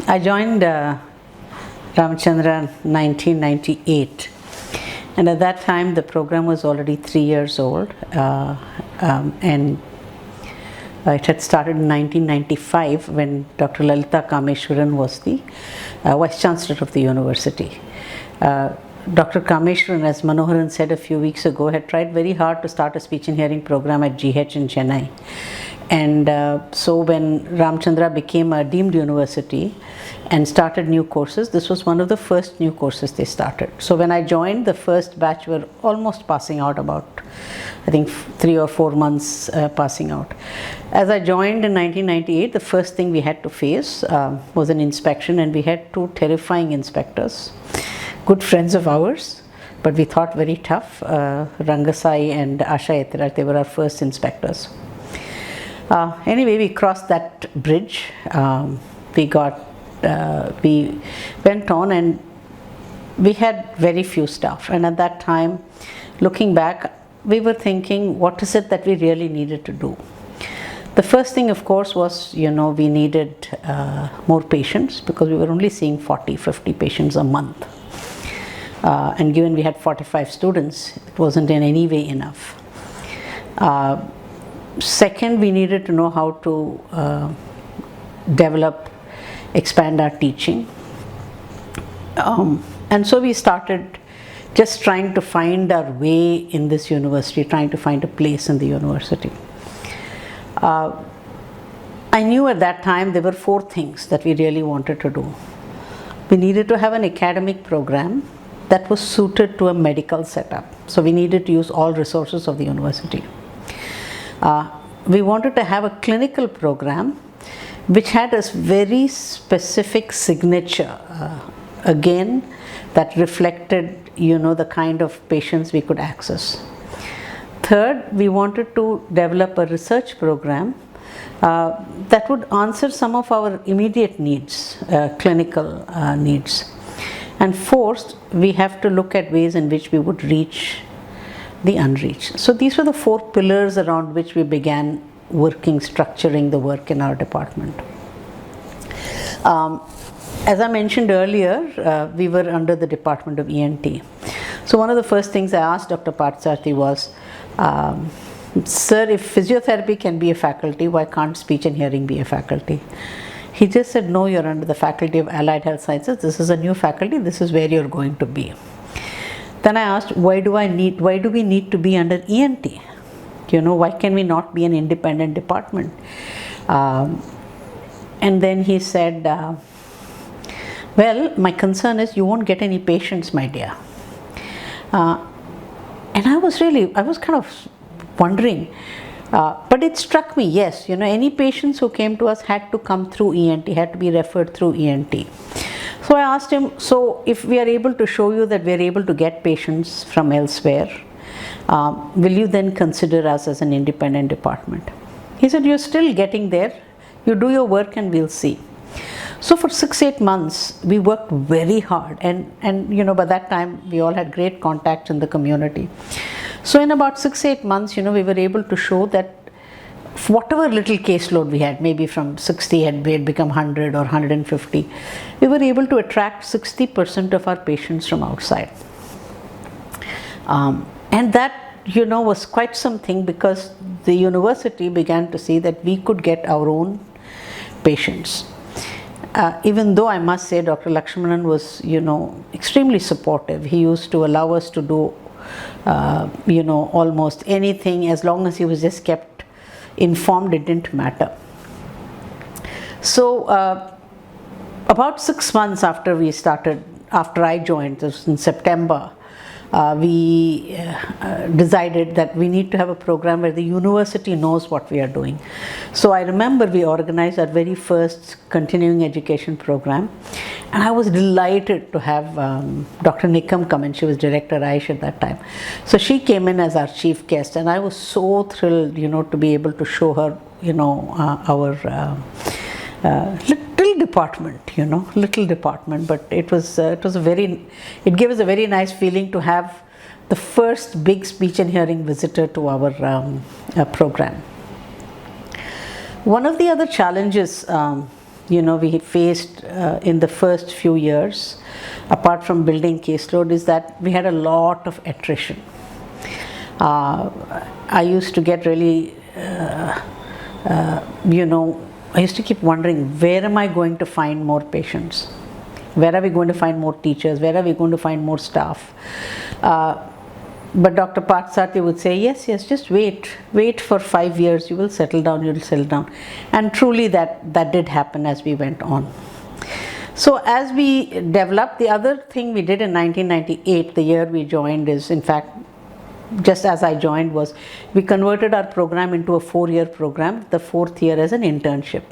I joined Ramachandra in 1998, and at that time the program was already 3 years old, and it had started in 1995 when Dr. Lalita Kameshwaran was the Vice Chancellor of the university. Dr. Kameshwaran, as Manoharan said a few weeks ago, had tried very hard to start a speech and hearing program at GH in Chennai. And so when Ramachandra became a deemed university and started new courses, this was one of the first new courses they started. So when I joined, the first batch were almost passing out, about I think 3 or 4 months passing out. As I joined in 1998, the first thing we had to face was an inspection, and we had 2 terrifying inspectors, good friends of ours, but we thought very tough, Rangasai and Asha Etiraj. They were our first inspectors. Anyway, we crossed that bridge. We went on, and we had very few staff. And at that time, looking back, we were thinking, what is it that we really needed to do? The first thing, of course, was, we needed more patients, because we were only seeing 40-50 patients a month. And given we had 45 students, it wasn't in any way enough. Second, we needed to know how to expand our teaching. And so we started just trying to find our way in this university, trying to find a place in the university. I knew at that time there were 4 things that we really wanted to do. We needed to have an academic program that was suited to a medical setup. So we needed to use all resources of the university. We wanted to have a clinical program which had a very specific signature, again, that reflected, the kind of patients we could access. Third, we wanted to develop a research program that would answer some of our immediate needs, clinical needs. And fourth, we have to look at ways in which we would reach the unreached. So these were the 4 pillars around which we began working, structuring the work in our department. As I mentioned earlier, we were under the Department of ENT. So one of the first things I asked Dr. Partsarathy was, sir, if physiotherapy can be a faculty, why can't speech and hearing be a faculty? He just said, no, you're under the Faculty of Allied Health Sciences. This is a new faculty. This is where you're going to be. Then I asked, why do we need to be under ENT? Why can we not be an independent department? And then he said, well, my concern is you won't get any patients, my dear. And I was kind of wondering, but it struck me, yes, any patients who came to us had to come through ENT, had to be referred through ENT. So I asked him, so if we are able to show you that we are able to get patients from elsewhere, will you then consider us as an independent department? He said, you're still getting there. You do your work and we'll see. So for 6-8 months, we worked very hard. And by that time, we all had great contacts in the community. So in about 6-8 months, we were able to show that whatever little caseload we had, maybe from 60 had become 100 or 150, we were able to attract 60% of our patients from outside. And that, was quite something, because the university began to see that we could get our own patients. Even though I must say Dr. Lakshmanan was, extremely supportive. He used to allow us to do, almost anything, as long as he was just kept informed, it didn't matter. So about 6 months after I joined, this was in September, we decided that we need to have a program where the university knows what we are doing. So I remember we organized our very first continuing education program, and I was delighted to have Dr. Nikam come in. She was Director Aish at that time. So she came in as our chief guest, and I was so thrilled, to be able to show her, our little department, but it gave us a very nice feeling to have the first big speech and hearing visitor to our program. One of the other challenges we faced in the first few years, apart from building caseload, is that we had a lot of attrition. I used to get really, I used to keep wondering, where am I going to find more patients? Where are we going to find more teachers? Where are we going to find more staff? But Dr. Partha would say, yes, just wait for 5 years, you will settle down. And truly that did happen as we went on. So as we developed, the other thing we did in 1998, the year we joined, is in fact, just as I joined, was we converted our program into a 4-year program, the 4th year as an internship.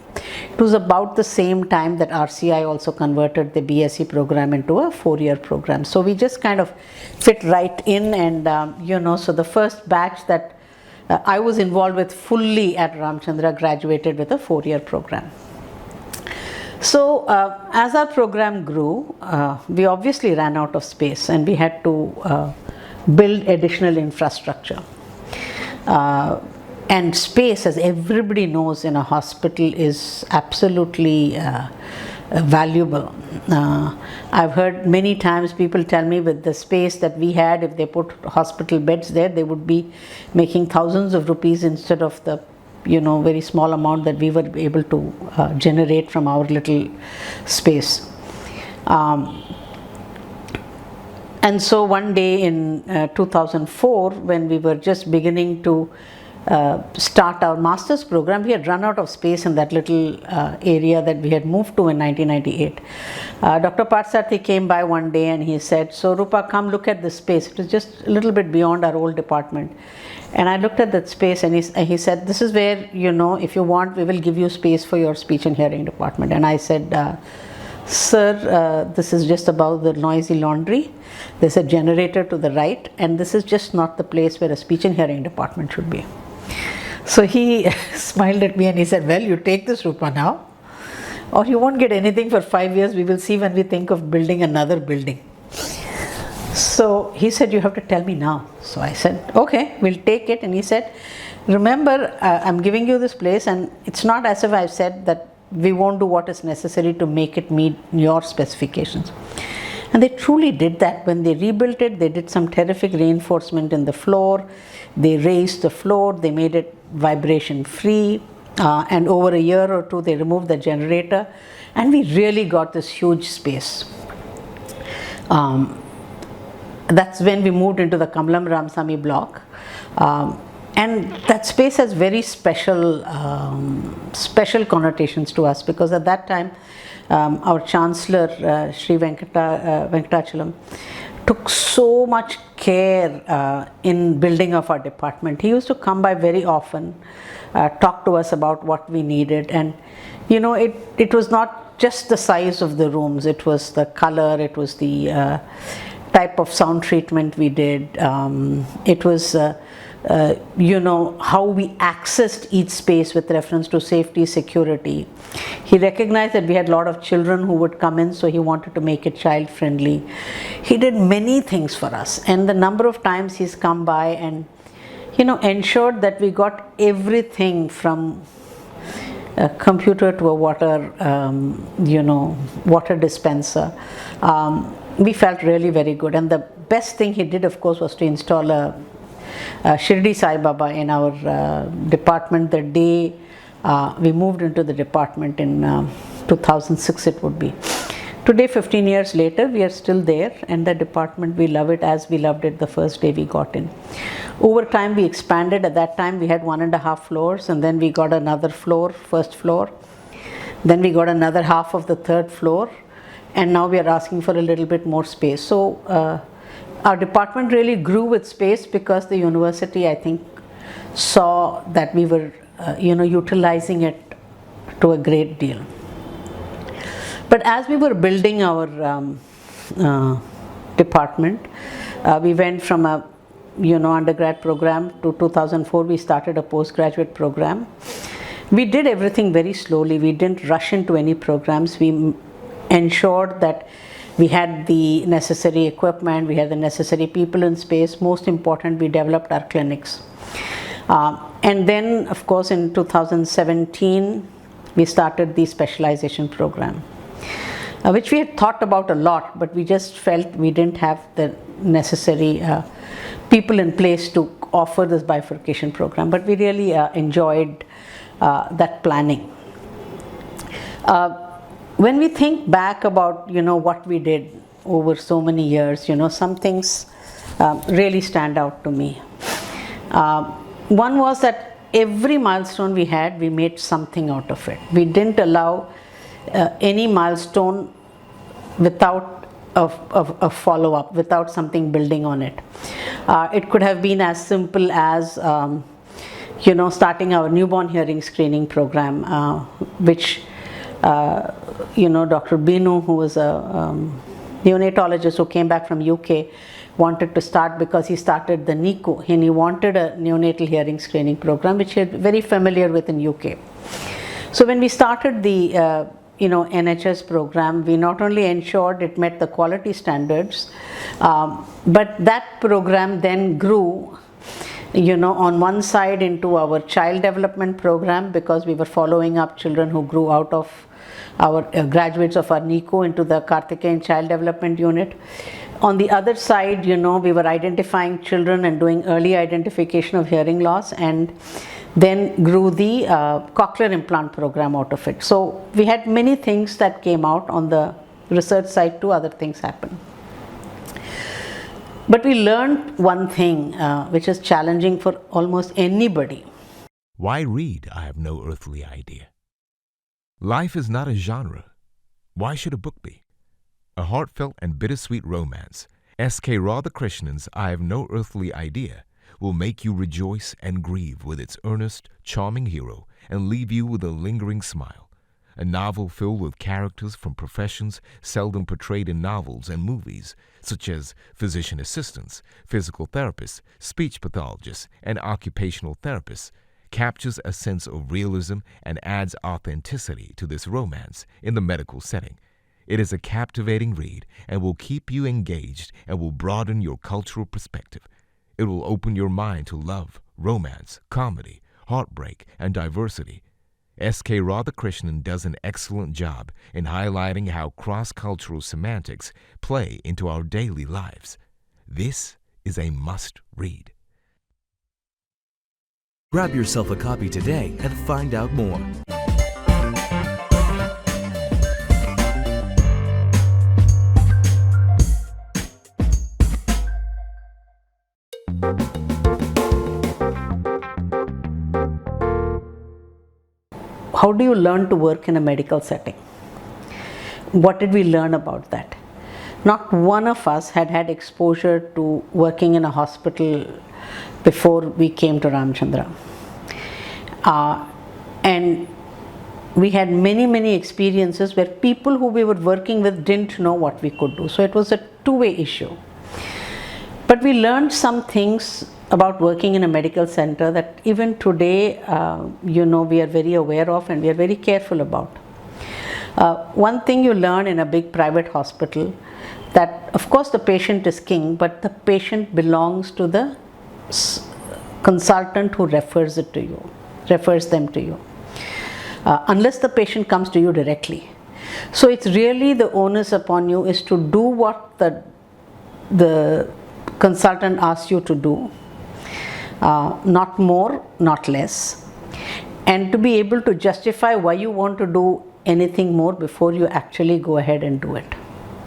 It was about the same time that RCI also converted the BSc program into a 4-year program. So we just kind of fit right in, and so the first batch that I was involved with fully at Ramachandra graduated with a 4-year program. So as our program grew, we obviously ran out of space, and we had to build additional infrastructure. And space, as everybody knows in a hospital, is absolutely valuable. I've heard many times people tell me, with the space that we had, if they put hospital beds there, they would be making thousands of rupees instead of the very small amount that we were able to generate from our little space. And so one day in 2004, when we were just beginning to start our master's program, we had run out of space in that little area that we had moved to in 1998. Dr. Partha came by one day and he said, so Roopa, come look at this space. It was just a little bit beyond our old department. And I looked at that space, and he said, this is where, if you want, we will give you space for your speech and hearing department. And I said, sir, this is just above the noisy laundry. There's a generator to the right, and this is just not the place where a speech and hearing department should be. So he smiled at me and he said, well, you take this, Roopa, now, or you won't get anything for 5 years. We will see when we think of building another building. So he said, you have to tell me now. So I said, okay, we'll take it. And he said, remember, I'm giving you this place, and it's not as if I've said that we won't do what is necessary to make it meet your specifications. And they truly did that. When they rebuilt it, they did some terrific reinforcement in the floor. They raised the floor, they made it vibration free, and over a year or two they removed the generator, and we really got this huge space. That's when we moved into the Kamalam Ramsamy block. And that space has very special connotations to us, because at that time our Chancellor, Sri Venkatachalam, took so much care in building of our department. He used to come by very often, talk to us about what we needed, and it was not just the size of the rooms, it was the color, it was the type of sound treatment we did, it was how we accessed each space with reference to safety, security. He recognized that we had a lot of children who would come in, so he wanted to make it child friendly. He did many things for us, and the number of times he's come by and ensured that we got everything from a computer to a water water dispenser. We felt really very good, and the best thing he did, of course, was to install a Shirdi Sai Baba in our department the day we moved into the department in 2006 it would be. Today, 15 years later, we are still there, and the department, we love it as we loved it the first day we got in. Over time we expanded. At that time we had 1.5 floors, and then we got another floor, first floor, then we got another half of the third floor, and now we are asking for a little bit more space. So our department really grew with space because the university, I think, saw that we were utilizing it to a great deal. But as we were building our department, we went from a undergrad program to 2004 we started a postgraduate program. We did everything very slowly. We didn't rush into any programs. We ensured that we had the necessary equipment, we had the necessary people in space. Most important, we developed our clinics. And then, of course, in 2017, we started the specialization program, which we had thought about a lot, but we just felt we didn't have the necessary people in place to offer this bifurcation program. But we really enjoyed that planning. When we think back about what we did over so many years, some things really stand out to me. One was that every milestone we had, we made something out of it. We didn't allow any milestone without a follow-up, without something building on it. It could have been as simple as starting our newborn hearing screening program, which Dr. Binu, who was a neonatologist who came back from UK, wanted to start because he started the NICU and he wanted a neonatal hearing screening program, which he was very familiar with in UK. So when we started the NHS program, we not only ensured it met the quality standards, but that program then grew on one side into our child development program, because we were following up children who grew out of our graduates of our NICU into the Karthikeyan Child Development Unit. On the other side, we were identifying children and doing early identification of hearing loss, and then grew the cochlear implant program out of it. So we had many things that came out on the research side too, other things happened. But we learned one thing, which is challenging for almost anybody. Why read? I have no earthly idea. Life is not a genre. Why should a book be? A heartfelt and bittersweet romance, S.K. Radhakrishnan's I Have No Earthly Idea, will make you rejoice and grieve with its earnest, charming hero and leave you with a lingering smile. A novel filled with characters from professions seldom portrayed in novels and movies, such as physician assistants, physical therapists, speech pathologists, and occupational therapists, captures a sense of realism and adds authenticity to this romance in the medical setting. It is a captivating read and will keep you engaged and will broaden your cultural perspective. It will open your mind to love, romance, comedy, heartbreak, and diversity. S.K. Radhakrishnan does an excellent job in highlighting how cross-cultural semantics play into our daily lives. This is a must-read. Grab yourself a copy today and find out more. How do you learn to work in a medical setting? What did we learn about that? Not one of us had had exposure to working in a hospital before we came to Ramachandra. And we had many experiences where people who we were working with didn't know what we could do. So it was a two-way issue. But we learned some things about working in a medical center that even today, we are very aware of and we are very careful about. One thing you learn in a big private hospital, that of course the patient is king, but the patient belongs to the consultant who refers them to you, unless the patient comes to you directly. So it's really the onus upon you is to do what the consultant asks you to do, not more, not less, and to be able to justify why you want to do anything more before you actually go ahead and do it.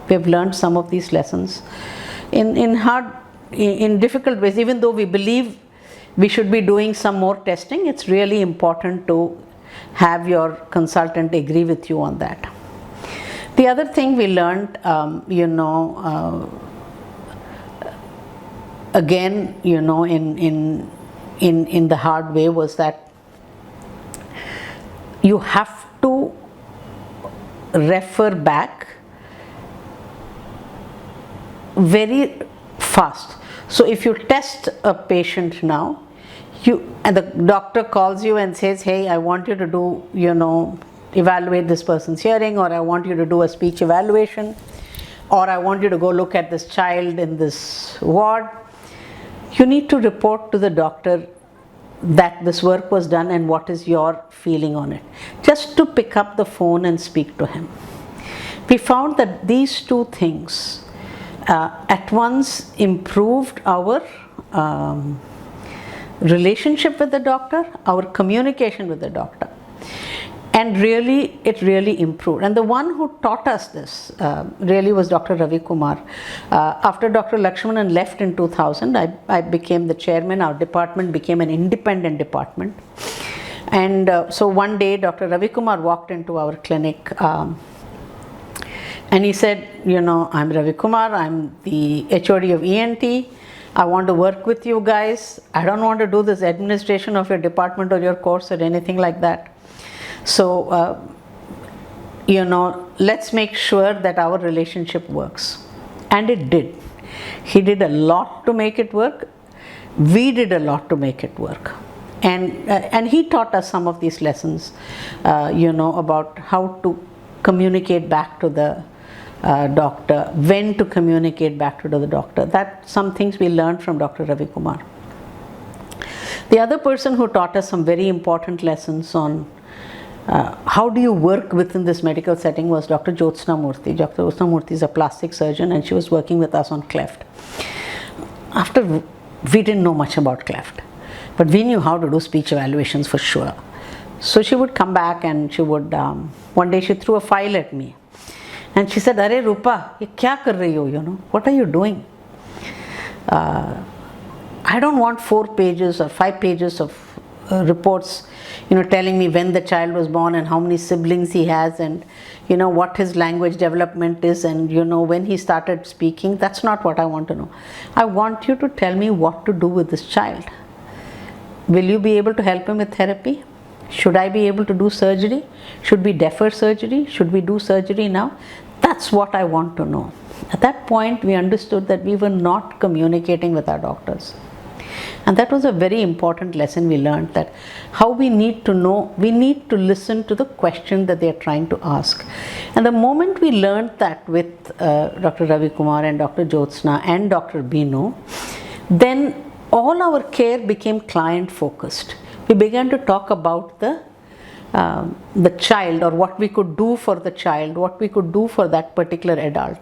We have learned some of these lessons in difficult ways. Even though we believe we should be doing some more testing, it's really important to have your consultant agree with you on that. The other thing we learned, again, in the hard way, was that you have to refer back very fast. So if you test a patient now, and the doctor calls you and says, hey, I want you to do, evaluate this person's hearing, or I want you to do a speech evaluation, or I want you to go look at this child in this ward, you need to report to the doctor that this work was done and what is your feeling on it, just to pick up the phone and speak to him. We found that these two things at once improved our relationship with the doctor, our communication with the doctor. And really, it really improved. And the one who taught us this really was Dr. Ravi Kumar. After Dr. Lakshmanan left in 2000, I became the chairman. Our department became an independent department. And so one day, Dr. Ravi Kumar walked into our clinic and he said, you know, I'm Ravi Kumar, I'm the HOD of ENT. I want to work with you guys. I don't want to do this administration of your department or your course or anything like that. So, you know, let's make sure that our relationship works. And it did. He did a lot to make it work. We did a lot to make it work. And he taught us some of these lessons, you know, about how to communicate back to the doctor, when to communicate back to the doctor. That's some things we learned from Dr. Ravi Kumar. The other person who taught us some very important lessons on how do you work within this medical setting was Dr. Jyotsna Murthy. Dr. Jyotsna Murthy is a plastic surgeon and she was working with us on Cleft. We didn't know much about Cleft, but we knew how to do speech evaluations for sure. So she would come back and she would, one day she threw a file at me and she said, "Arey Roopa, ye kya kar rahi ho, you know, what are you doing? I don't want 4 pages or 5 pages of reports, you know, telling me when the child was born and how many siblings he has and, you know, what his language development is and, you know, when he started speaking. That's not what I want to know. I want you to tell me what to do with this child. Will you be able to help him with therapy? Should I be able to do surgery? Should we defer surgery? Should we do surgery now? That's what I want to know." At that point, we understood that we were not communicating with our doctors. And that was a very important lesson we learned, that how we need to know, we need to listen to the question that they are trying to ask. And the moment we learned that with Dr. Ravi Kumar and Dr. Jyotsna and Dr. Binu, then all our care became client focused. We began to talk about the child, or what we could do for the child, what we could do for that particular adult.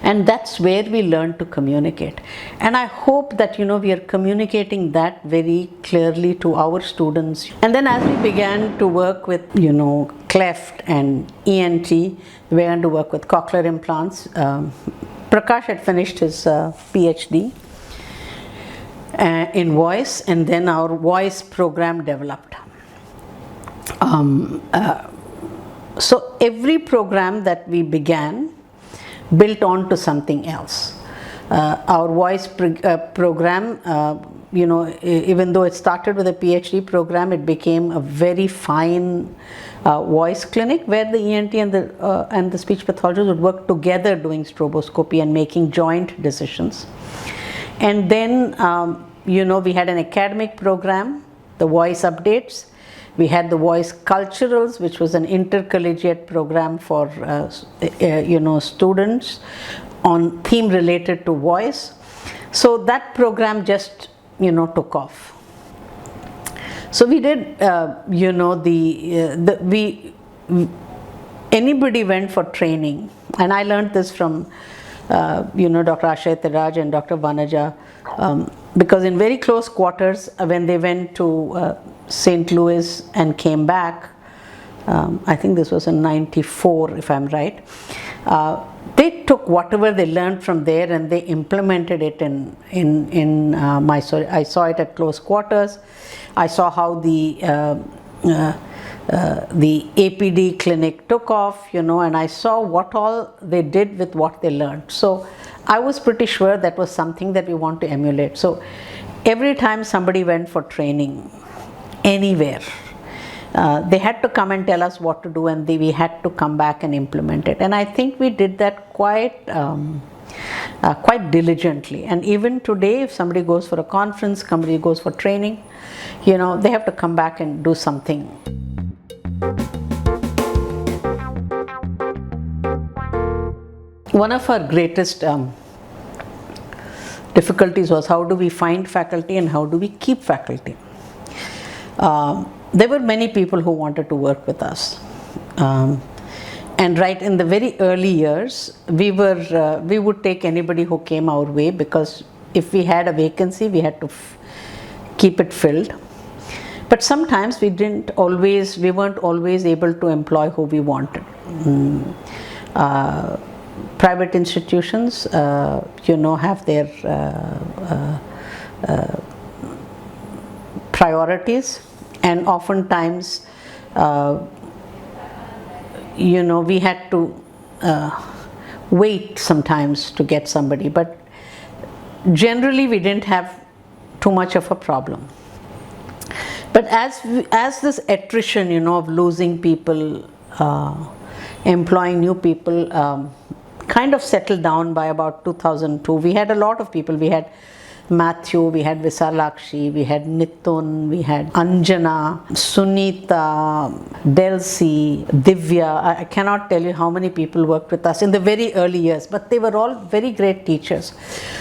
And that's where we learned to communicate. And I hope that, you know, we are communicating that very clearly to our students. And then as we began to work with, you know, Cleft and ENT, we began to work with cochlear implants. Prakash had finished his PhD in voice, and then our voice program developed. So every program that we began built on to something else. Our voice program, you know, even though it started with a PhD program, it became a very fine voice clinic where the ENT and the speech pathologist would work together doing stroboscopy and making joint decisions. And then, you know, we had an academic program, the voice updates. We had the voice culturals, which was an intercollegiate program for you know, students on theme related to voice. So that program just, you know, took off. So we did, you know, anybody went for training, and I learned this from you know, Dr. Ashay Tiraj and Dr. Vanaja, because in very close quarters, when they went to St. Louis and came back, I think this was in '94 if I'm right, they took whatever they learned from there and they implemented it in Mysore. I saw it at close quarters. I saw how the APD clinic took off, you know, and I saw what all they did with what they learned. So I was pretty sure that was something that we want to emulate. So every time somebody went for training anywhere, they had to come and tell us what to do, and we had to come back and implement it. And I think we did that quite diligently. And even today, if somebody goes for a conference, somebody goes for training, you know, they have to come back and do something. One of our greatest difficulties was how do we find faculty and how do we keep faculty. there were many people who wanted to work with us. And right in the very early years, we would take anybody who came our way, because if we had a vacancy, we had to keep it filled. But sometimes we weren't always able to employ who we wanted. Private institutions, have their priorities, and oftentimes, we had to wait sometimes to get somebody, but generally we didn't have too much of a problem. But as this attrition, of losing people, employing new people, kind of settled down by about 2002. We had a lot of people. We had Matthew, we had Visalakshi, we had Nitun, we had Anjana, Sunita, Delsi, Divya. I cannot tell you how many people worked with us in the very early years, but they were all very great teachers.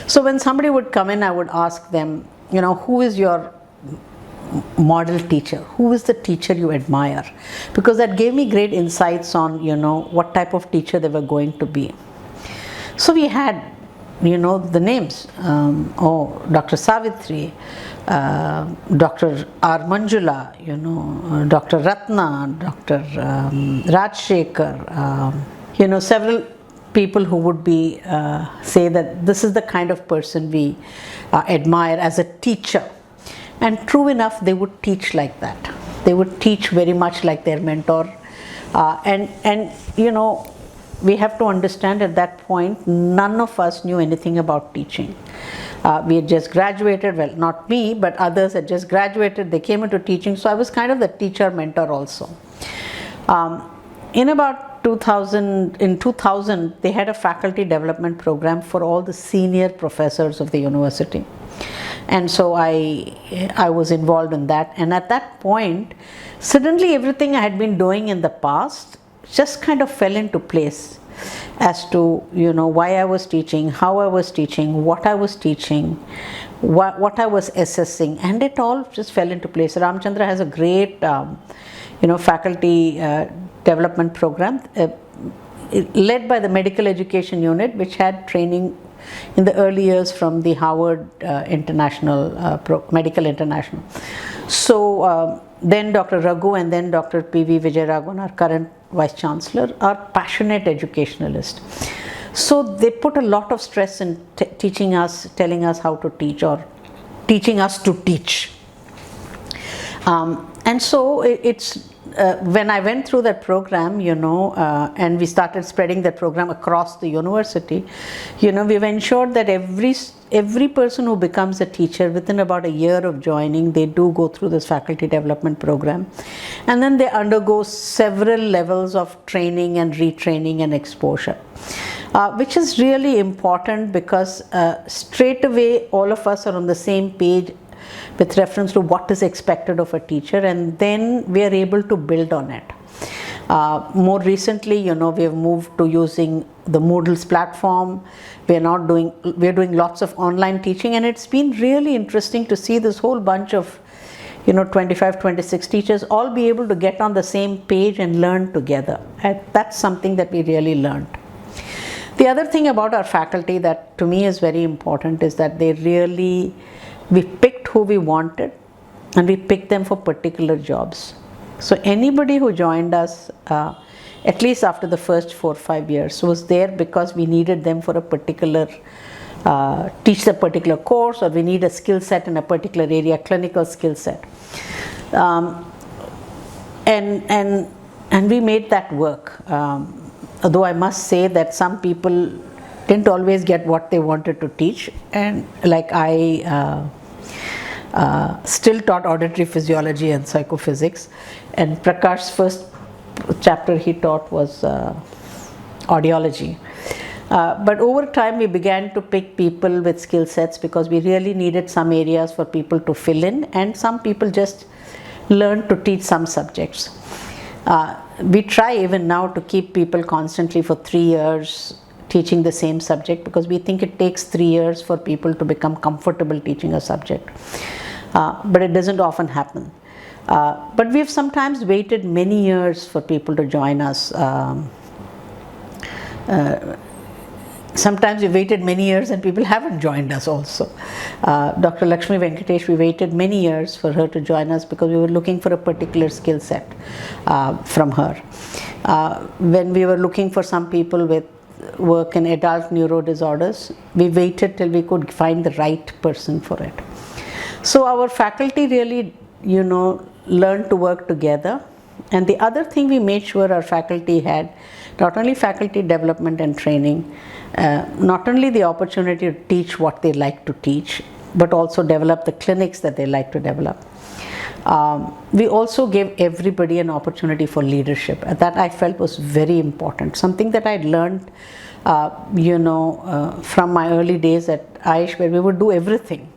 So when somebody would come in, I would ask them, who is your model teacher? Who is the teacher you admire? Because that gave me great insights on, what type of teacher they were going to be. So we had, the names. Dr. Savitri, Dr. R. Manjula, Dr. Ratana, Dr. Rajshekhar, several people who would be say that this is the kind of person we admire as a teacher. And true enough, they would teach like that. They would teach very much like their mentor. We have to understand at that point, none of us knew anything about teaching. We had just graduated, well, not me, but others had just graduated. They came into teaching, so I was kind of the teacher mentor also. In about 2000, they had a faculty development program for all the senior professors of the university. And so I was involved in that. And at that point, suddenly everything I had been doing in the past just kind of fell into place as to, why I was teaching, how I was teaching, what I was teaching, what I was assessing, and it all just fell into place. Ramachandra has a great, faculty development program led by the medical education unit, which had training in the early years from the Harvard Medical International. So then Dr. Raghu and then Dr. P.V. Vijayaraghavan, our current Vice Chancellor, are passionate educationalists. So they put a lot of stress in teaching us, telling us how to teach, or teaching us to teach. And so it's when I went through that program, and we started spreading that program across the university, we've ensured that every person who becomes a teacher, within about a year of joining, they do go through this faculty development program. And then they undergo several levels of training and retraining and exposure, which is really important, because straight away all of us are on the same page with reference to what is expected of a teacher, and then we are able to build on it. More recently, we have moved to using the Moodle's platform. We're doing lots of online teaching, and it's been really interesting to see this whole bunch of 25, 26 teachers all be able to get on the same page and learn together. And that's something that we really learned. The other thing about our faculty that to me is very important is that we picked who we wanted, and we picked them for particular jobs. So anybody who joined us, at least after the first 4 or 5 years, was there because we needed them for a particular, teach a particular course, or we need a skill set in a particular area, clinical skill set. And we made that work. Although I must say that some people didn't always get what they wanted to teach, and like I still taught auditory physiology and psychophysics, and Prakash's first chapter he taught was audiology. But over time we began to pick people with skill sets, because we really needed some areas for people to fill in, and some people just learned to teach some subjects. We try even now to keep people constantly for 3 years teaching the same subject, because we think it takes 3 years for people to become comfortable teaching a subject. But it doesn't often happen. But we've sometimes waited many years for people to join us. Sometimes we waited many years and people haven't joined us also. Dr. Lakshmi Venkatesh, we waited many years for her to join us because we were looking for a particular skill set from her. When we were looking for some people with work in adult neuro disorders, we waited till we could find the right person for it. So our faculty really, learned to work together. And the other thing, we made sure our faculty had not only faculty development and training, not only the opportunity to teach what they like to teach, but also develop the clinics that they like to develop. We also gave everybody an opportunity for leadership. That I felt was very important. Something that I'd learned, from my early days at Aish, where we would do everything.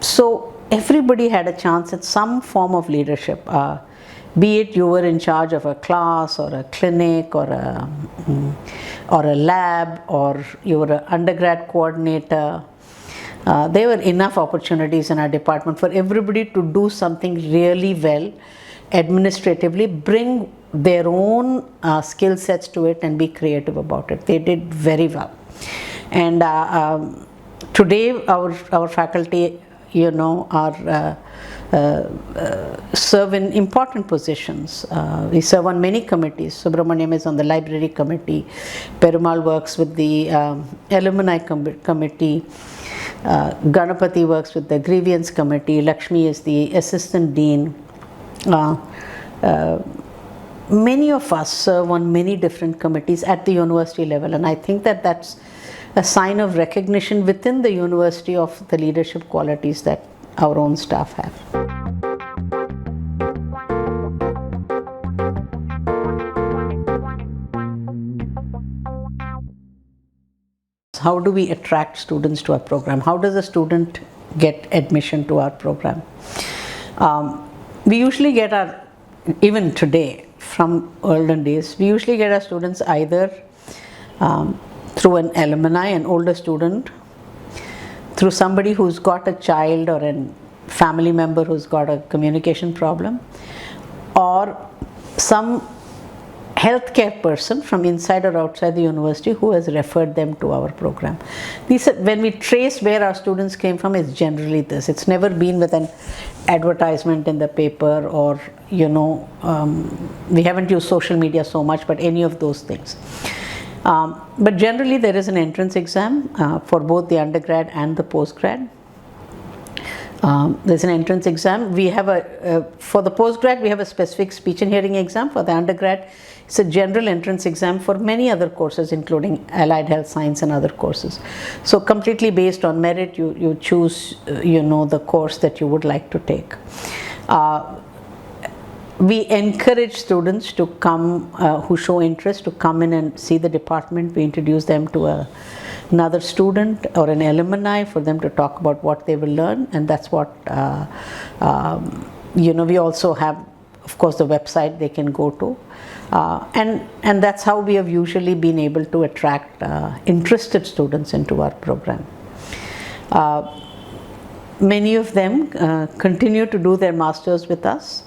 So everybody had a chance at some form of leadership. Be it you were in charge of a class or a clinic or a lab, or you were an undergrad coordinator. There were enough opportunities in our department for everybody to do something really well administratively, bring their own skill sets to it and be creative about it. They did very well. And today our faculty, are serve in important positions. We serve on many committees. Subramaniam is on the library committee. Perumal works with the alumni committee. Ganapati works with the grievance committee. Lakshmi is the assistant dean. Many of us serve on many different committees at the university level, and I think that that's a sign of recognition within the university of the leadership qualities that our own staff have. How do we attract students to our program? How does a student get admission to our program? We usually get even today, from olden days, we usually get our students either through an alumni, an older student, through somebody who's got a child or a family member who's got a communication problem, or some healthcare person from inside or outside the university who has referred them to our program. When we trace where our students came from, it's generally this. It's never been with an advertisement in the paper, or we haven't used social media so much, but any of those things. But generally there is an entrance exam for both the undergrad and the postgrad. There's an entrance exam. We have for the postgrad we have a specific speech and hearing exam. For the undergrad, it's a general entrance exam for many other courses, including allied health science and other courses. So completely based on merit, you choose the course that you would like to take. We encourage students to come, who show interest, to come in and see the department. We introduce them to another student or an alumni for them to talk about what they will learn, and that's what we also have, of course, the website they can go to, and that's how we have usually been able to attract interested students into our program. Many of them continue to do their masters with us.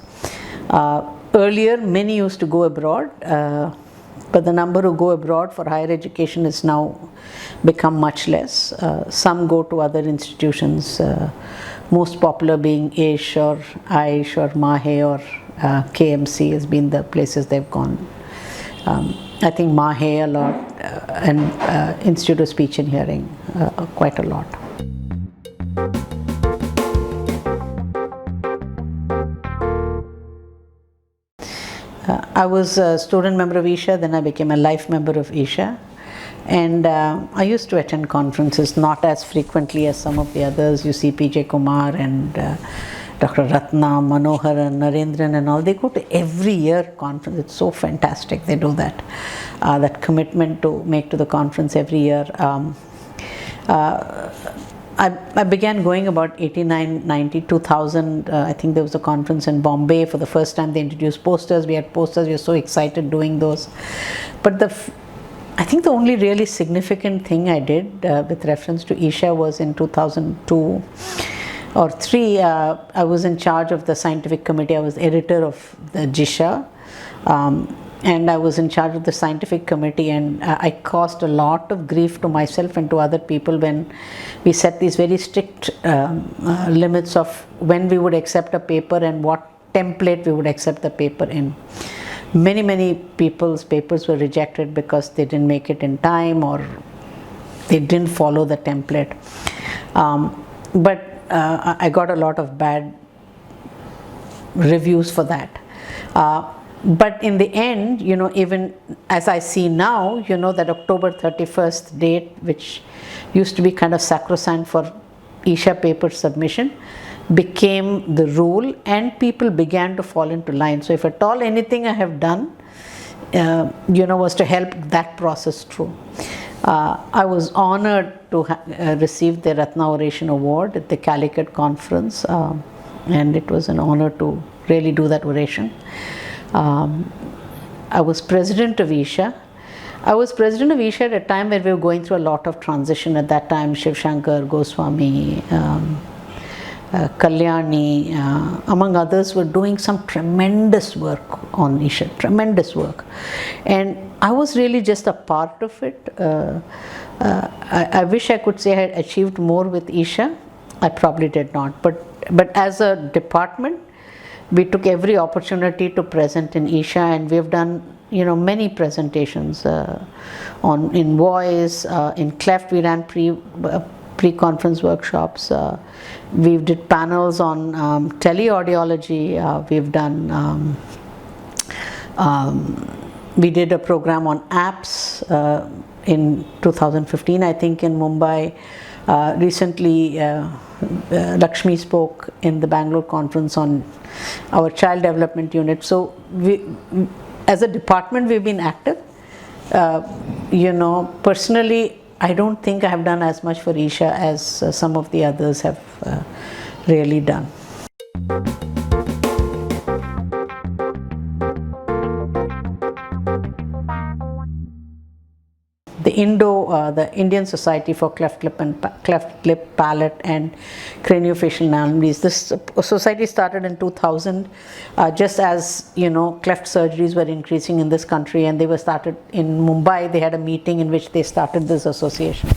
Earlier, many used to go abroad, but the number who go abroad for higher education has now become much less. Some go to other institutions, most popular being Aish or Aish or Mahe or KMC has been the places they've gone. I think Mahe a lot, and Institute of Speech and Hearing quite a lot. I was a student member of Isha, then I became a life member of Isha, and I used to attend conferences, not as frequently as some of the others. You see PJ Kumar and Dr. Ratana, Manohar and Narendran and all, they go to every year conference. It's so fantastic they do that, that commitment to make to the conference every year. I began going about 89, 90, 2000. I think there was a conference in Bombay. For the first time they introduced posters. We had posters. We were so excited doing those. But I think the only really significant thing I did with reference to Isha was in 2002. or 3, I was in charge of the scientific committee. I was editor of the JISHA, and I was in charge of the scientific committee, and I caused a lot of grief to myself and to other people when we set these very strict limits of when we would accept a paper and what template we would accept the paper in. Many people's papers were rejected because they didn't make it in time or they didn't follow the template. But I got a lot of bad reviews for that. But in the end, even as I see now, that October 31st date, which used to be kind of sacrosanct for Isha paper submission, became the rule, and people began to fall into line. So if at all anything I have done, was to help that process through. I was honored to receive the Ratana Oration Award at the Calicut conference, and it was an honor to really do that oration. I was president of Isha. I was president of Isha at a time where we were going through a lot of transition. At that time, Shiv Shankar, Goswami, Kalyani, among others, were doing some tremendous work on Isha, tremendous work. And I was really just a part of it. I wish I could say I had achieved more with Isha. I probably did not. But as a department, we took every opportunity to present in Isha, and we've done many presentations in voice, in Cleft. We ran pre-conference workshops. We did panels on teleaudiology. We've done. We did a program on apps in 2015, I think, in Mumbai. Recently, Lakshmi spoke in the Bangalore conference on our child development unit. So we, as a department, we've been active. Personally, I don't think I have done as much for Isha as some of the others have really done. The Indian Society for Cleft Lip, Palate and Craniofacial Anomalies. This society started in 2000, just as cleft surgeries were increasing in this country, and they were started in Mumbai. They had a meeting in which they started this association,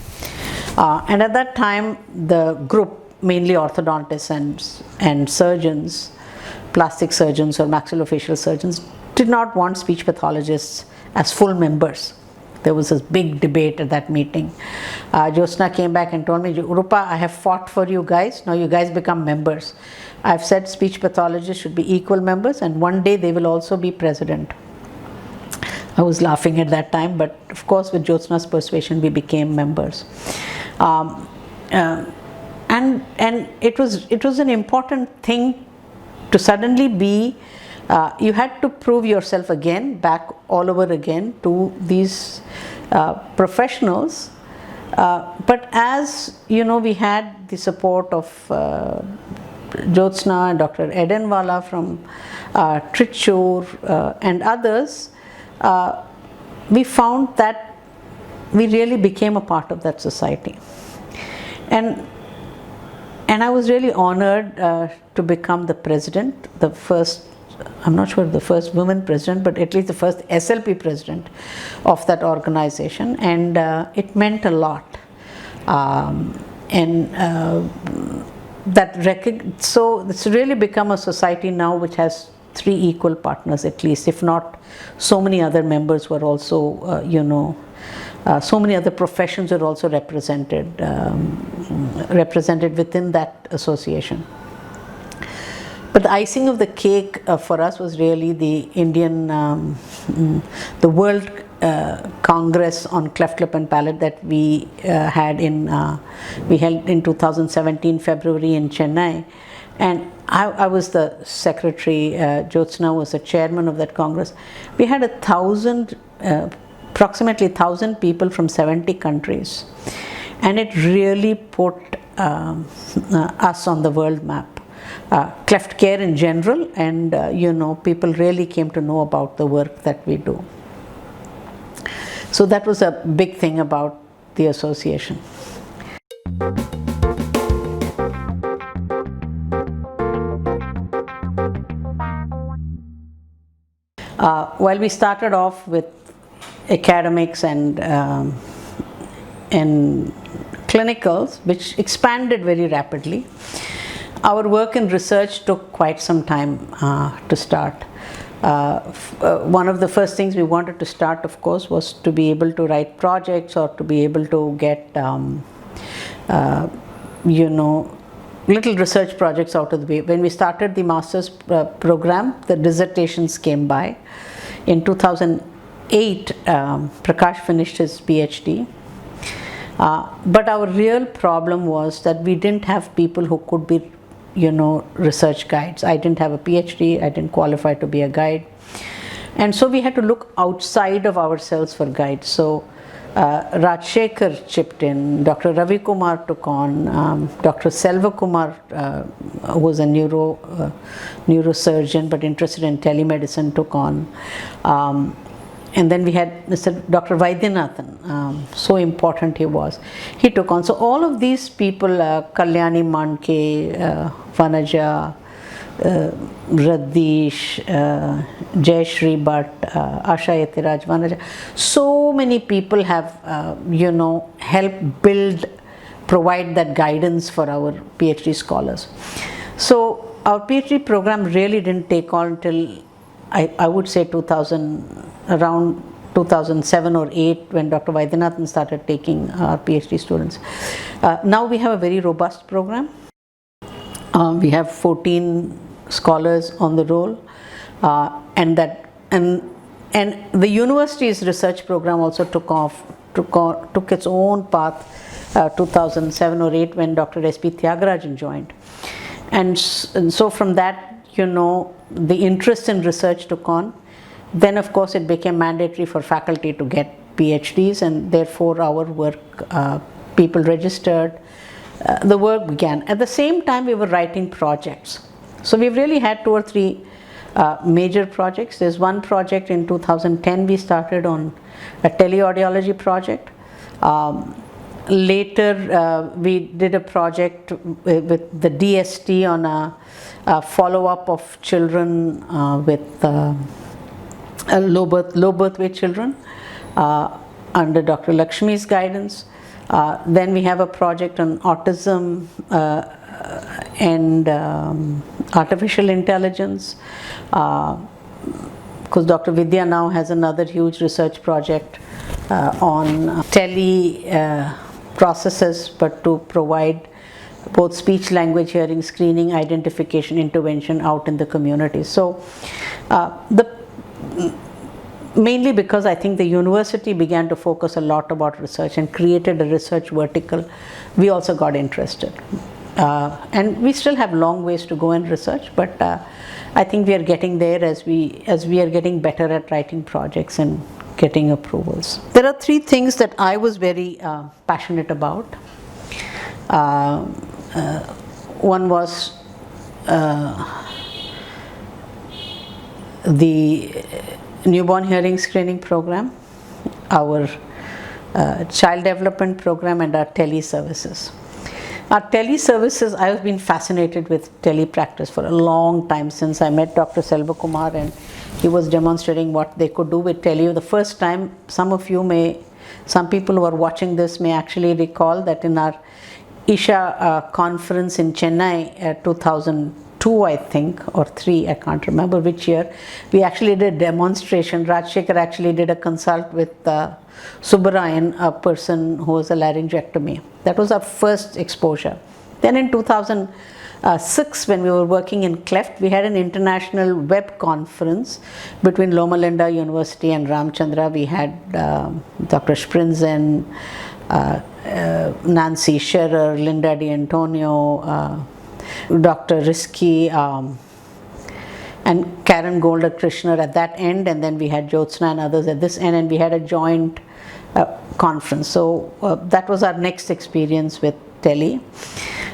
and at that time, the group, mainly orthodontists and surgeons, plastic surgeons or maxillofacial surgeons, did not want speech pathologists as full members. There was this big debate at that meeting. Jyotsna came back and told me, Roopa, I have fought for you guys. Now you guys become members. I've said speech pathologists should be equal members, and one day they will also be president. I was laughing at that time, but of course with Jyotsna's persuasion we became members. And it was an important thing to suddenly be. You had to prove yourself again, back all over again to these professionals. But as we had the support of Jyotsna and Dr. Edenwala from Trichur and others, we found that we really became a part of that society. And I was really honored to become the president, the first, I'm not sure the first woman president, but at least the first SLP president of that organization, and it meant a lot. So it's really become a society now which has 3 equal partners at least, if not so many other members were also, so many other professions are also represented within that association. But the icing of the cake for us was really the the World Congress on Cleft Lip and Palate that we held in 2017 February in Chennai, and I was the secretary. Jyotsna was the chairman of that Congress. We had approximately 1,000 people from 70 countries, and it really put us on the world map. Cleft care in general, and people really came to know about the work that we do. So that was a big thing about the association. While we started off with academics and clinicals, which expanded very rapidly, our work in research took quite some time to start. One of the first things we wanted to start, of course, was to be able to write projects or to be able to get, little research projects out of the way. When we started the master's program, the dissertations came by. In 2008, Prakash finished his PhD. But our real problem was that we didn't have people who could be, research guides. I didn't have a PhD, I didn't qualify to be a guide. And so we had to look outside of ourselves for guides. So Rajshekhar chipped in, Dr. Ravi Kumar took on, Dr. Selva Kumar, who was a neurosurgeon but interested in telemedicine, took on. And then we had Dr. Vaidyanathan, so important he was. He took on. So all of these people, Kalyani Manke, Vanaja, Radish, Jayashri Bhatt, Asha Yatiraj, Vanaja, so many people have, helped provide that guidance for our PhD scholars. So our PhD program really didn't take on till I would say around 2007 or 8, when Dr. Vaidyanathan started taking our PhD students. Now we have a very robust program. We have 14 scholars on the roll, and the university's research program also took its own path 2007 or 8, when Dr. S.P. Tyagarajan joined. And so from that, the interest in research took on. Then of course it became mandatory for faculty to get PhDs, and therefore our work, people registered, the work began. At the same time we were writing projects. So we've really had 2 or 3 major projects. There's one project in 2010 we started on a teleaudiology project. Later we did a project with the DST on a follow-up of children with low birth weight children under Dr. Lakshmi's guidance. Then we have a project on autism and artificial intelligence, because Dr. Vidya now has another huge research project on tele processes, but to provide both speech language hearing screening, identification, intervention out in the community. So mainly because I think the university began to focus a lot about research and created a research vertical, we also got interested. And we still have long ways to go in research, but I think we are getting there as we are getting better at writing projects and getting approvals. There are 3 things that I was very passionate about. One was the newborn hearing screening program, our child development program, and our tele services. Our tele services, I have been fascinated with tele practice for a long time, since I met Dr. Selva Kumar and he was demonstrating what they could do with tele. The first time, some people who are watching this may actually recall that in our Isha conference in Chennai 2002, I think, or 3, I can't remember which year, we actually did a demonstration. Rajshekhar actually did a consult with Subbarayan, a person who was a laryngectomy. That was our first exposure. Then in 2006, when we were working in Cleft, we had an international web conference between Loma Linda University and Ramachandra. We had Dr. Sprinzen, Nancy Scherer, Linda D'Antonio, Dr. Risky, and Karen Golder Krishner at that end, and then we had Jyotsna and others at this end, and we had a joint conference. So that was our next experience with tele.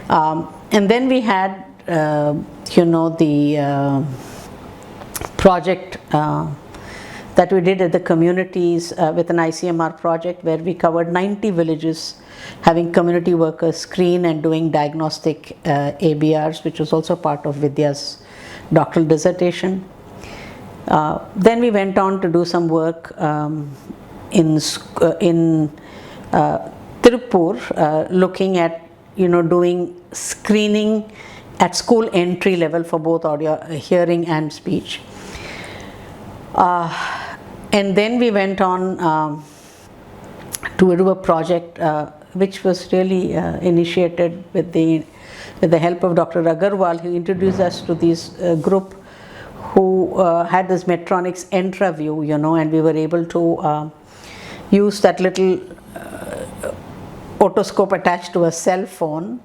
And then we had, the project that we did at the communities with an ICMR project, where we covered 90 villages, having community workers screen and doing diagnostic ABRs, which was also part of Vidya's doctoral dissertation. Then we went on to do some work in Tirupur, looking at doing screening at school entry level for both audio, hearing and speech. And then we went on to do a project which was really initiated with the help of Dr. Agarwal, who introduced us to this group who had this Medtronic's EntraView, and we were able to use that little otoscope attached to a cell phone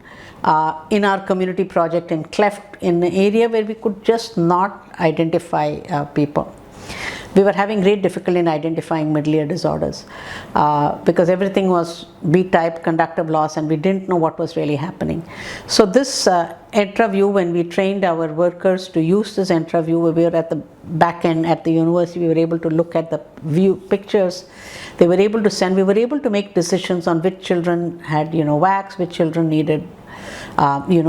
in our community project in Cleft, in an area where we could just not identify people. We were having great difficulty in identifying middle ear disorders because everything was B-type conductive loss and we didn't know what was really happening. So this EntraView, when we trained our workers to use this EntraView, we were at the back end at the university, we were able to look at the view pictures. They were able to send, we were able to make decisions on which children had wax, which children needed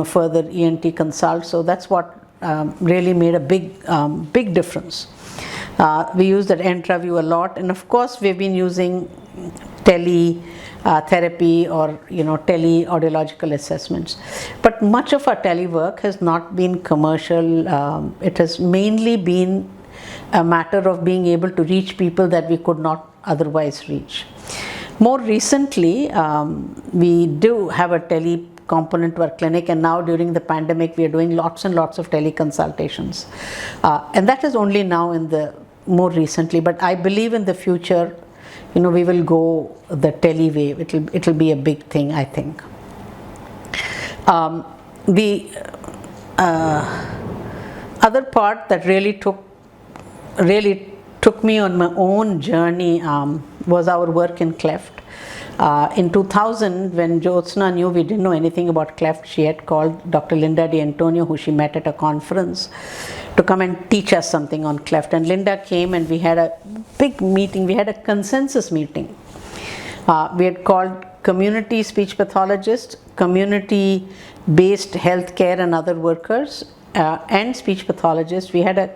further ENT consult. So that's what really made a big difference. We use that EntraView a lot, and of course we've been using tele-therapy or tele-audiological assessments. But much of our tele work has not been commercial. It has mainly been a matter of being able to reach people that we could not otherwise reach. More recently, we do have a tele component to our clinic, and now during the pandemic we are doing lots and lots of teleconsultations, and that is only now in the more recently, but I believe in the future we will go the tele way. It'll be a big thing, I think. The other part that really took me on my own journey was our work in Cleft. In 2000, when Jyotsna knew we didn't know anything about Cleft, she had called Dr. Linda D'Antonio, who she met at a conference, to come and teach us something on Cleft. And Linda came and we had a big meeting. We had a consensus meeting. We had called community speech pathologists, community-based healthcare and other workers, and speech pathologists. We had a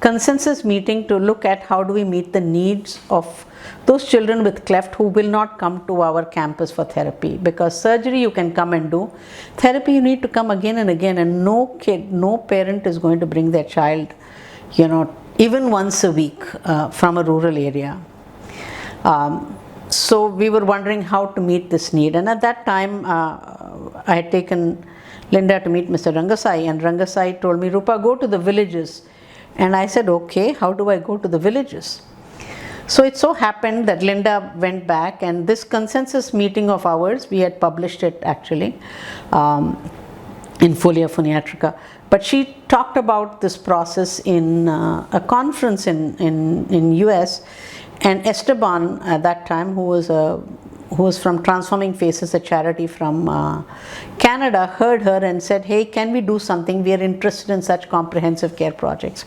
consensus meeting to look at how do we meet the needs of those children with Cleft who will not come to our campus for therapy, because surgery you can come and do, therapy you need to come again and again, and no parent is going to bring their child even once a week from a rural area. So we were wondering how to meet this need, and at that time I had taken Linda to meet Mr. Rangasai, and Rangasai told me, Roopa, go to the villages. And I said, okay, how do I go to the villages? So it so happened that Linda went back, and this consensus meeting of ours, we had published it actually in Folia Phoniatrica. But she talked about this process in a conference in US, and Esteban at that time, who was from Transforming Faces, a charity from Canada, heard her and said, hey, can we do something? We are interested in such comprehensive care projects.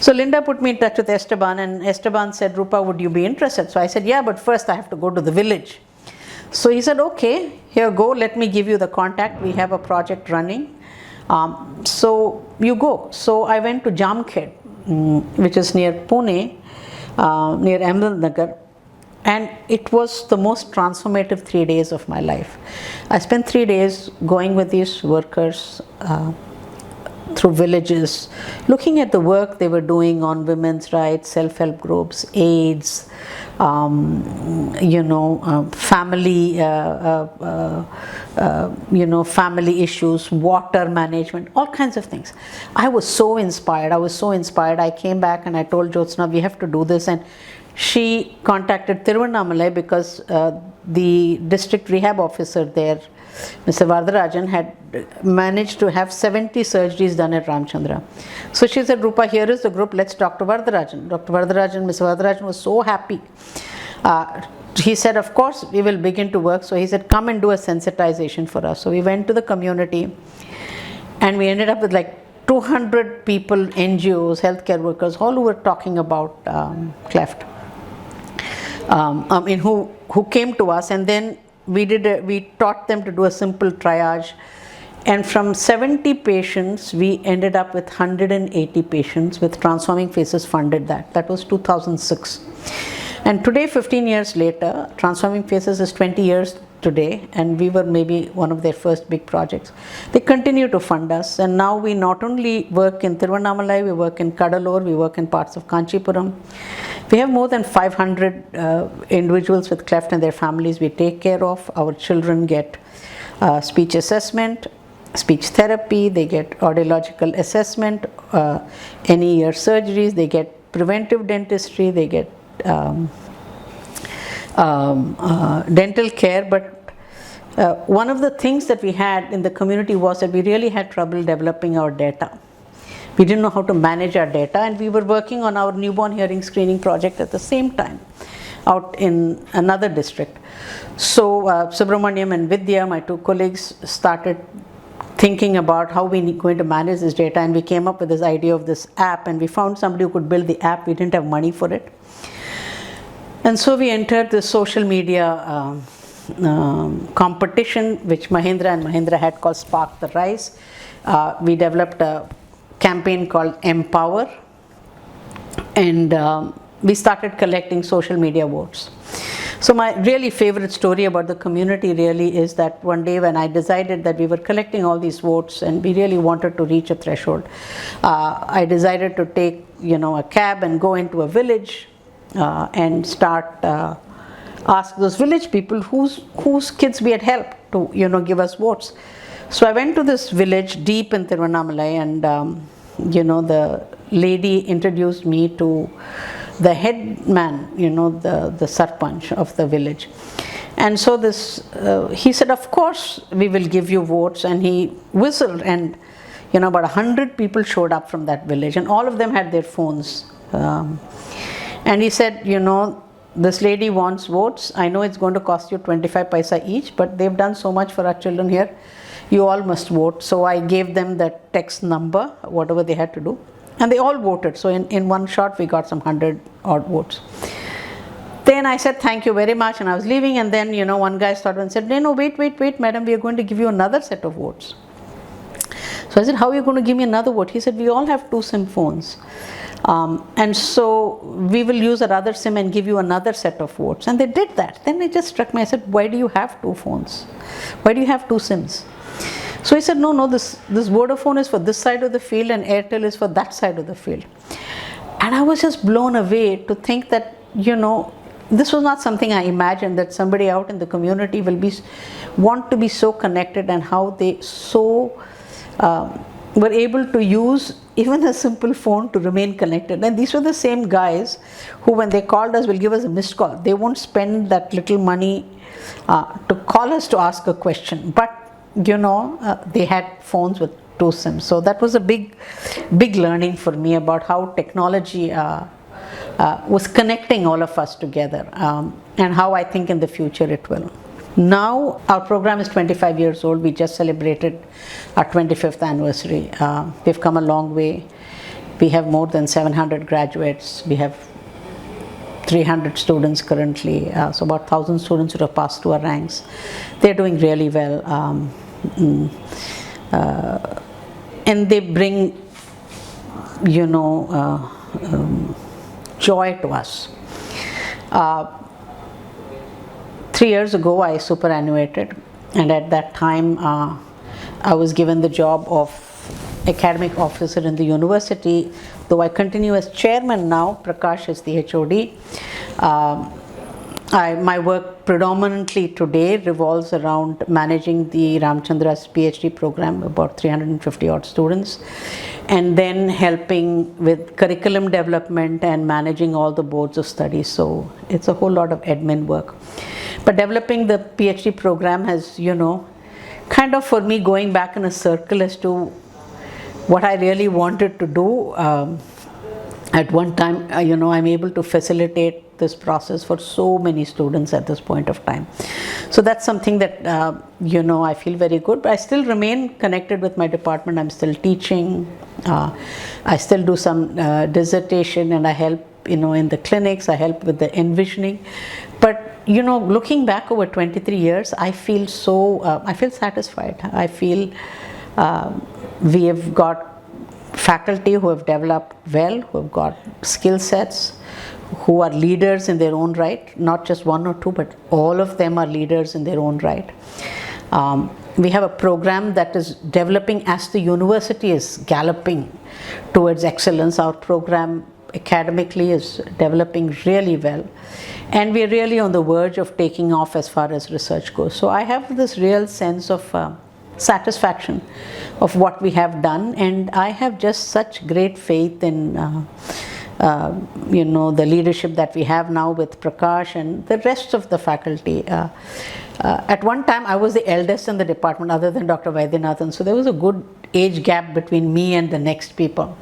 So Linda put me in touch with Esteban, and Esteban said, Roopa, would you be interested? So I said, yeah, but first I have to go to the village. So he said, okay, here go, let me give you the contact. We have a project running. So you go. So I went to Jamkhed, which is near Pune, near Ahmednagar. And it was the most transformative 3 days of my life. I spent 3 days going with these workers through villages, looking at the work they were doing on women's rights, self-help groups, AIDS, family, family issues, water management, all kinds of things. I was so inspired. I came back and I told Jyotsna, we have to do this. And she contacted Tiruvannamalai because the district rehab officer there, Mr. Vardarajan, had managed to have 70 surgeries done at Ramachandra. So she said, Roopa, here is the group, let's talk to Vardarajan. Dr. Vardarajan, Mr. Vardarajan was so happy. He said, of course, we will begin to work. So he said, come and do a sensitization for us. So we went to the community and we ended up with like 200 people, NGOs, healthcare workers, all who were talking about Cleft. Who came to us, and then we taught them to do a simple triage, And from 70 patients, we ended up with 180 patients with Transforming Faces funded that. That was 2006. And today, 15 years later, Transforming Faces is 20 years today, and we were maybe one of their first big projects. They continue to fund us, and now we not only work in Tiruvannamalai, we work in Kadalur, we work in parts of Kanchipuram. We have more than 500 individuals with cleft and their families we take care of. Our children get speech assessment, speech therapy, they get audiological assessment, any ear surgeries, they get preventive dentistry, they get dental care. But one of the things that we had in the community was that we really had trouble developing our data. We didn't know how to manage our data, and we were working on our newborn hearing screening project at the same time out in another district. So Subramaniam and Vidya, my two colleagues, started thinking about how we going to manage this data, and we came up with this idea of this app, and we found somebody who could build the app. We didn't have money for it. And so we entered the social media competition, which Mahindra and Mahindra had called Spark the Rise. We developed a campaign called Empower, and we started collecting social media votes. So my really favorite story about the community really is that one day when I decided that we were collecting all these votes and we really wanted to reach a threshold, I decided to take a cab and go into a village and start ask those village people whose kids we had helped to give us votes. So I went to this village deep in Tiruvannamalai, and the lady introduced me to the head man, the sarpanch of the village. And so he said, of course we will give you votes, and he whistled, and about 100 people showed up from that village, and all of them had their phones. And he said, this lady wants votes. I know it's going to cost you 25 paisa each, but they've done so much for our children here. You all must vote. So I gave them the text number, whatever they had to do. And they all voted. So in one shot, we got some 100 odd votes. Then I said, thank you very much. And I was leaving. And then, one guy started and said, no, wait, madam, we are going to give you another set of votes. So I said, how are you going to give me another vote? He said, we all have 2 SIM phones. And so we will use another SIM and give you another set of votes. And they did that. Then it just struck me. I said, why do you have 2 phones? Why do you have 2 SIMs? So he said, no, this Vodafone is for this side of the field and Airtel is for that side of the field. And I was just blown away to think that, this was not something I imagined, that somebody out in the community will want to be so connected, and how they were able to use even a simple phone to remain connected. And these were the same guys who, when they called us, will give us a missed call. They won't spend that little money to call us to ask a question. But, they had phones with 2 SIMs. So that was a big learning for me about how technology was connecting all of us together, and how I think in the future it will. Now our program is 25 years old. We just celebrated our 25th anniversary. We've come a long way. We have more than 700 graduates. We have 300 students currently, so about 1,000 students who have passed through our ranks. They're doing really well, and they bring, joy to us. 3 years ago, I superannuated, and at that time, I was given the job of academic officer in the university. Though I continue as chairman now, Prakash is the HOD. My work predominantly today revolves around managing the Ramachandra's PhD program, about 350 odd students, and then helping with curriculum development and managing all the boards of studies. So it's a whole lot of admin work. But developing the PhD program has, kind of for me going back in a circle as to what I really wanted to do. At one time, I'm able to facilitate this process for so many students at this point of time. So that's something that, I feel very good. But I still remain connected with my department. I'm still teaching. I still do some dissertation, and I help, in the clinics. I help with the envisioning. But, looking back over 23 years, I feel I feel satisfied. I feel we have got faculty who have developed well, who have got skill sets, who are leaders in their own right, not just one or two, but all of them are leaders in their own right. We have a program that is developing as the university is galloping towards excellence. Our program academically is developing really well, and we are really on the verge of taking off as far as research goes. So I have this real sense of satisfaction of what we have done, and I have just such great faith in the leadership that we have now with Prakash and the rest of the faculty. At one time I was the eldest in the department other than Dr. Vaidyanathan, so there was a good age gap between me and the next people.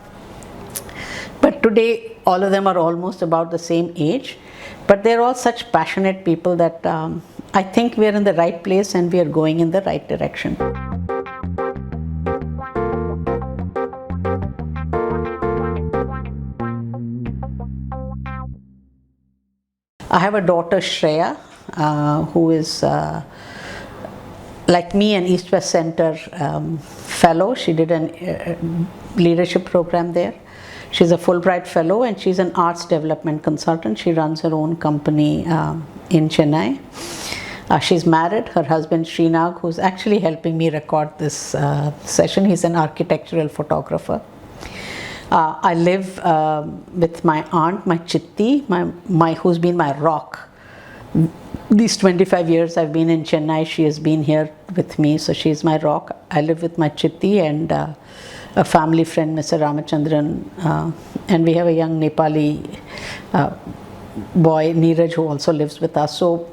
But today all of them are almost about the same age, but they're all such passionate people that I think we are in the right place and we are going in the right direction. I have a daughter, Shreya, who is like me, an East West Center fellow. She did a leadership program there. She's a Fulbright fellow and she's an arts development consultant. She runs her own company in Chennai. She's married. Her husband, Srinag, who's actually helping me record this session. He's an architectural photographer. I live with my aunt, my chitti, who's been my rock. These 25 years I've been in Chennai, she has been here with me, so she's my rock. I live with my chitti and a family friend, Mr. Ramachandra, and we have a young Nepali boy, Neeraj, who also lives with us. So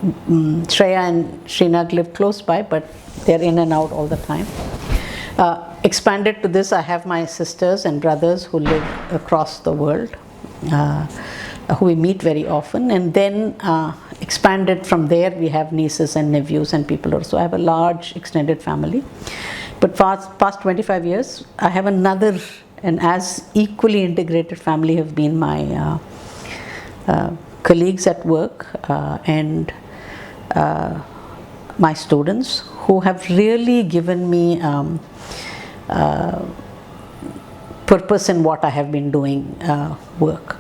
Shreya and Srinag live close by, but they're in and out all the time. Expanded to this, I have my sisters and brothers who live across the world, who we meet very often, and then expanded from there, we have nieces and nephews and people also. I have a large extended family. But past 25 years, I have another and as equally integrated family have been my colleagues at work and my students, who have really given me purpose in what I have been doing work.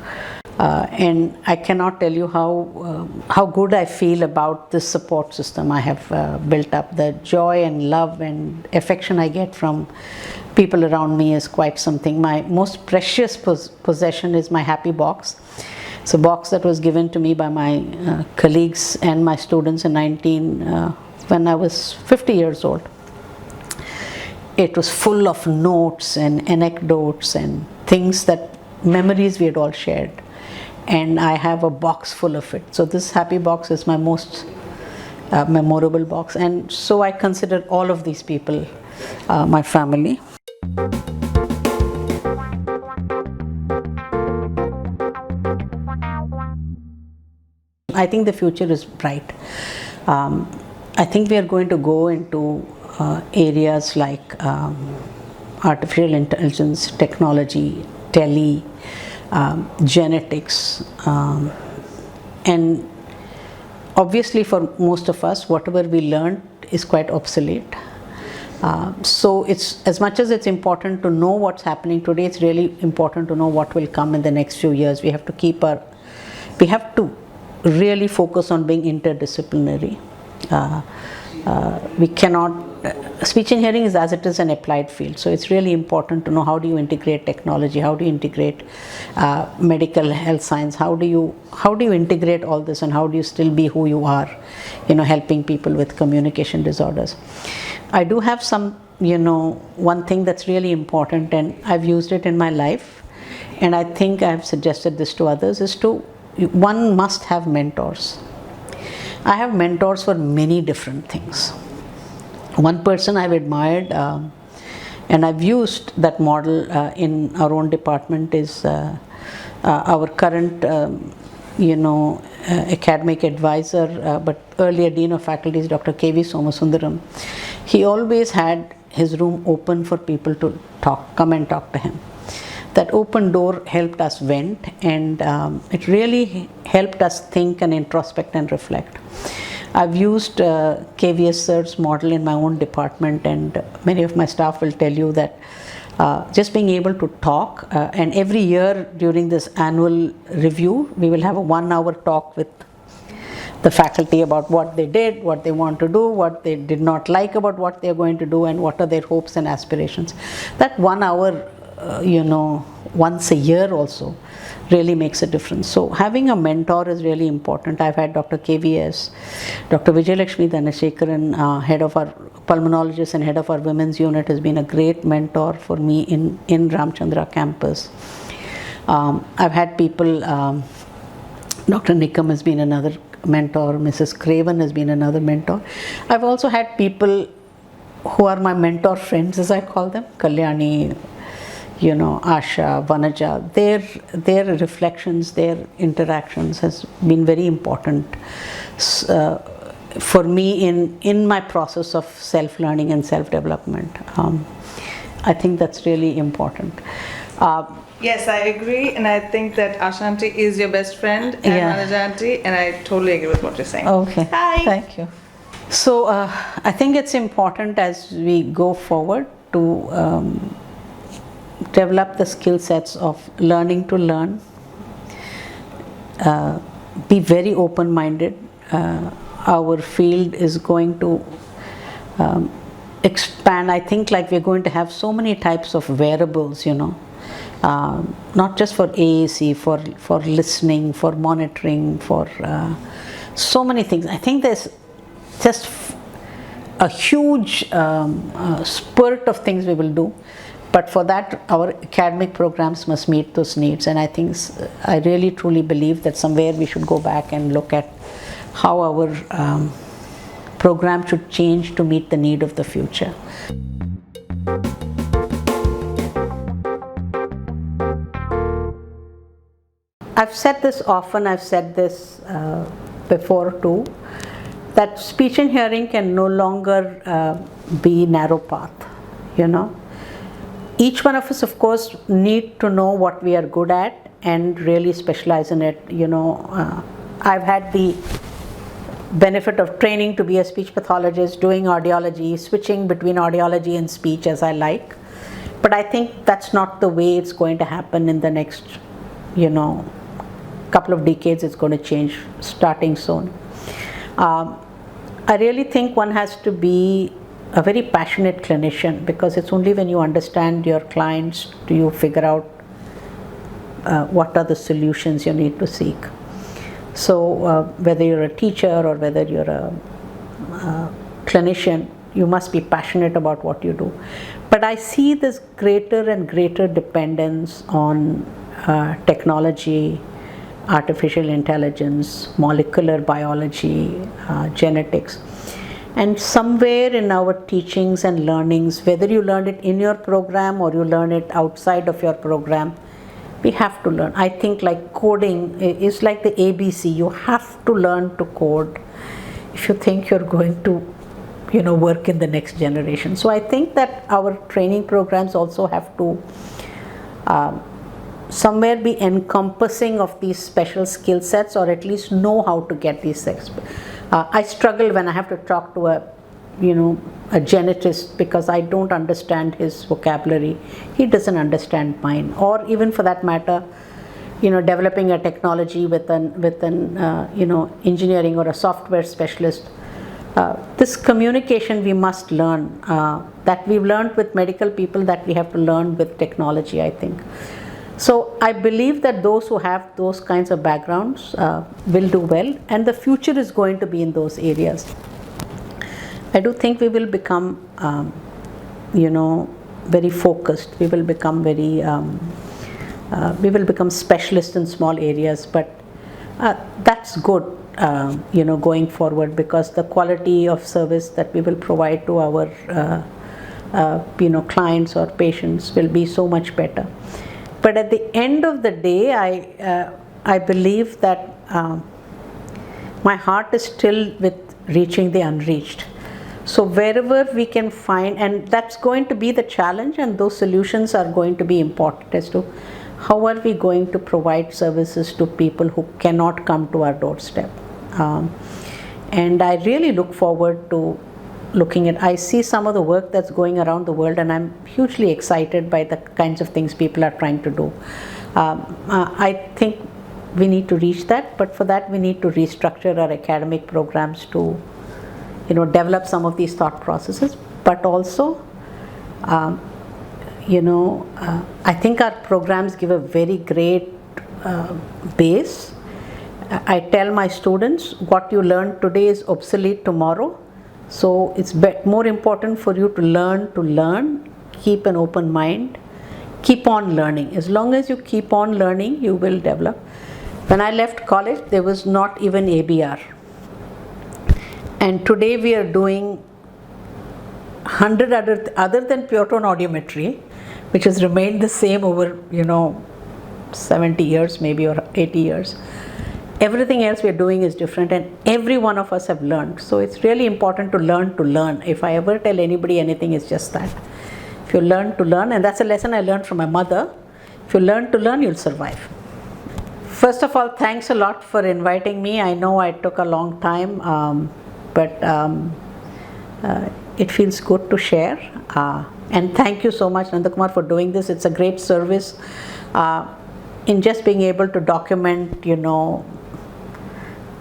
And I cannot tell you how good I feel about this support system I have built up. The joy and love and affection I get from people around me is quite something. My most precious possession is my happy box. It's a box that was given to me by my colleagues and my students in when I was 50 years old. It was full of notes and anecdotes and things memories we had all shared. And I have a box full of it. So this happy box is my most memorable box. And so I consider all of these people my family. I think the future is bright. I think we are going to go into areas like artificial intelligence, technology, genetics, and obviously for most of us, whatever we learned is quite obsolete. So it's, as much as it's important to know what's happening today, it's really important to know what will come in the next few years. We have to really focus on being interdisciplinary. We cannot, speech and hearing is as it is an applied field, so it's really important to know how do you integrate technology, how do you integrate medical health science, how do you integrate all this, and how do you still be who you are, helping people with communication disorders. I do have some, one thing that's really important, and I've used it in my life, and I think I've suggested this to others, is one must have mentors. I have mentors for many different things. One person I've admired and I've used that model in our own department is our current academic advisor but earlier Dean of Faculty is Dr. K.V. Somasundaram. He always had his room open for people to come and talk to him. that open door helped us vent, and it really helped us think and introspect and reflect. I've used KVS Sir's model in my own department, and many of my staff will tell you that just being able to talk, and every year during this annual review, we will have a 1-hour talk with the faculty about what they did, what they want to do, what they did not like about what they're going to do, and what are their hopes and aspirations. That 1 hour, once a year also really makes a difference. So having a mentor is really important. I've had Dr. KVS, Dr. Vijayalakshmi Dhanasekaran, head of our pulmonologist and head of our women's unit, has been a great mentor for me in Ramachandra campus. I've had people, Dr. Nikam has been another mentor, Mrs. Craven has been another mentor. I've also had people who are my mentor friends, as I call them, Kalyani, Asha, Vanaja. Their reflections, their interactions has been very important for me in my process of self-learning and self-development. I think that's really important. Yes, I agree, and I think that Ashanti is your best friend, and Manajanti, and I totally agree with what you're saying. Okay. Hi. Thank you. So I think it's important as we go forward to develop the skill sets of learning to learn, be very open-minded. Our field is going to expand. I think like we're going to have so many types of wearables, not just for AAC, for listening, for monitoring, for so many things. I think there's just a huge spurt of things we will do, but for that our academic programs must meet those needs. And I really truly believe that somewhere we should go back and look at how our program should change to meet the need of the future. I've said this often, I've said this before too, that speech and hearing can no longer be narrow path, Each one of us, of course, need to know what we are good at and really specialize in it. I've had the benefit of training to be a speech pathologist, doing audiology, switching between audiology and speech as I like. But I think that's not the way it's going to happen in the next, couple of decades. It's going to change starting soon. I really think one has to be a very passionate clinician, because it's only when you understand your clients do you figure out what are the solutions you need to seek. So whether you're a teacher or whether you're a clinician, you must be passionate about what you do. But I see this greater and greater dependence on technology, artificial intelligence, molecular biology, genetics. And somewhere in our teachings and learnings, whether you learn it in your program or you learn it outside of your program, we have to learn. I think like coding is like the ABC. You have to learn to code if you think you're going to, work in the next generation. So I think that our training programs also have to somewhere be encompassing of these special skill sets, or at least know how to get these things. I struggle when I have to talk to a genetist, because I don't understand his vocabulary. He doesn't understand mine. Or even for that matter, developing a technology with an engineering or a software specialist. This communication we must learn, that we've learned with medical people, that we have to learn with technology, I think. So I believe that those who have those kinds of backgrounds will do well, and the future is going to be in those areas. I do think we will become, very focused. We will become specialists in small areas, but that's good, going forward, because the quality of service that we will provide to our, clients or patients will be so much better. But at the end of the day, I believe that my heart is still with reaching the unreached. So wherever we can find, and that's going to be the challenge, and those solutions are going to be important as to how are we going to provide services to people who cannot come to our doorstep. And I really look forward to looking at, I see some of the work that's going around the world, and I'm hugely excited by the kinds of things people are trying to do. I think we need to reach that, but for that we need to restructure our academic programs to, develop some of these thought processes, but also, I think our programs give a very great base. I tell my students, what you learn today is obsolete tomorrow. So it's more important for you to learn, keep an open mind, keep on learning. As long as you keep on learning, you will develop. When I left college, there was not even ABR. And today we are doing 100 other than pure tone audiometry, which has remained the same over, 70 years maybe, or 80 years. Everything else we're doing is different, and every one of us have learned. So it's really important to learn. If I ever tell anybody anything, it's just that. If you learn to learn, and that's a lesson I learned from my mother, if you learn to learn, you'll survive. First of all, thanks a lot for inviting me. I know I took a long time, but it feels good to share. And thank you so much, Nandakumar, for doing this. It's a great service in just being able to document,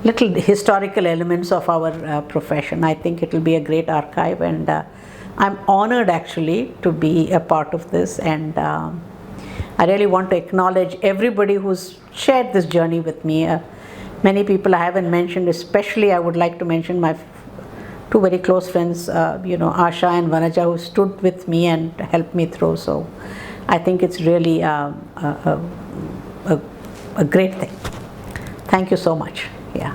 little historical elements of our profession. I think it will be a great archive, and I'm honored actually to be a part of this, and I really want to acknowledge everybody who's shared this journey with me. Many people I haven't mentioned, especially I would like to mention my two very close friends, Asha and Vanaja, who stood with me and helped me through. So I think it's really a great thing. Thank you so much. Yeah.